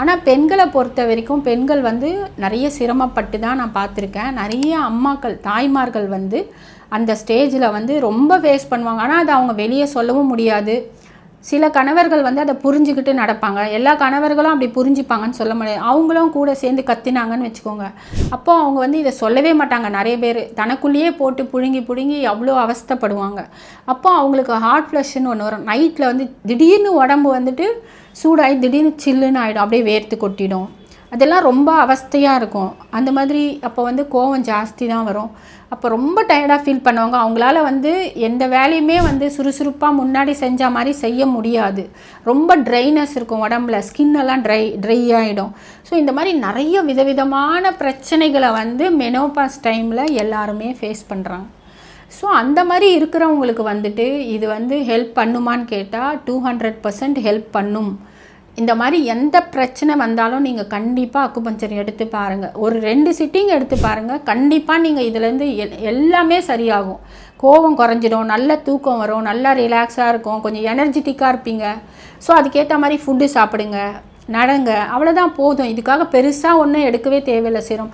ஆனால் பெண்களை பொறுத்த வரைக்கும் பெண்கள் வந்து நிறைய சிரமப்பட்டு தான் நான் பார்த்துருக்கேன். நிறைய அம்மாக்கள் தாய்மார்கள் வந்து அந்த ஸ்டேஜில் வந்து ரொம்ப ஃபேஸ் பண்ணுவாங்க. ஆனால் அதை அவங்க வெளியே சொல்லவும் முடியாது. சில கணவர்கள் வந்து அதை புரிஞ்சுக்கிட்டு நடப்பாங்க. எல்லா கணவர்களும் அப்படி புரிஞ்சுப்பாங்கன்னு சொல்ல முடியாது. அவங்களும் கூட சேர்ந்து கத்தினாங்கன்னு வச்சுக்கோங்க, அப்போது அவங்க வந்து இதை சொல்லவே மாட்டாங்க. நிறைய பேர் தனக்குள்ளேயே போட்டு புழுங்கி அவ்வளோ அவஸ்தைப்படுவாங்க. அப்போ அவங்களுக்கு ஹார்ட் ஃப்ளஷ்ன்னு ஒன்று வரும். நைட்டில் வந்து திடீர்னு உடம்பு வந்துட்டு சூடாகி திடீர்னு சில்லுன்னு ஆகிடும், அப்படியே வேர்த்து கொட்டிடும். அதெல்லாம் ரொம்ப அவஸ்தையாக இருக்கும். அந்த மாதிரி அப்போ வந்து கோவம் ஜாஸ்தி தான் வரும். அப்போ ரொம்ப டயர்டாக ஃபீல் பண்ணுவாங்க. அவங்களால வந்து எந்த வேலையுமே வந்து சுறுசுறுப்பாக முன்னாடி செஞ்ச மாதிரி செய்ய முடியாது. ரொம்ப ட்ரைனஸ் இருக்கும் உடம்புல, ஸ்கின்னெல்லாம் ட்ரை ஆகிடும். ஸோ இந்த மாதிரி நிறைய விதவிதமான பிரச்சனைகளை வந்து மெனோபாஸ் டைமில் எல்லாருமே ஃபேஸ் பண்ணுறாங்க. ஸோ அந்த மாதிரி இருக்கிறவங்களுக்கு வந்துட்டு இது வந்து ஹெல்ப் பண்ணுமான்னு கேட்டால் 200% ஹெல்ப் பண்ணும். இந்த மாதிரி எந்த பிரச்சனை வந்தாலும் நீங்கள் கண்டிப்பாக அக்குபஞ்சர் எடுத்து பாருங்கள். ஒரு 2 சிட்டிங் எடுத்து பாருங்கள். கண்டிப்பாக நீங்கள் இதுலேருந்து எல்லாமே சரியாகும். கோபம் குறைஞ்சிடும், நல்ல தூக்கம் வரும், நல்லா ரிலாக்ஸாக இருக்கும், கொஞ்சம் எனர்ஜெட்டிக்காக இருப்பீங்க. ஸோ அதுக்கேற்ற மாதிரி ஃபுட்டு சாப்பிடுங்க, நடங்க, அவ்வளோதான் போதும். இதுக்காக பெருசாக ஒன்றும் எடுக்கவே தேவையில்லை சீரம்.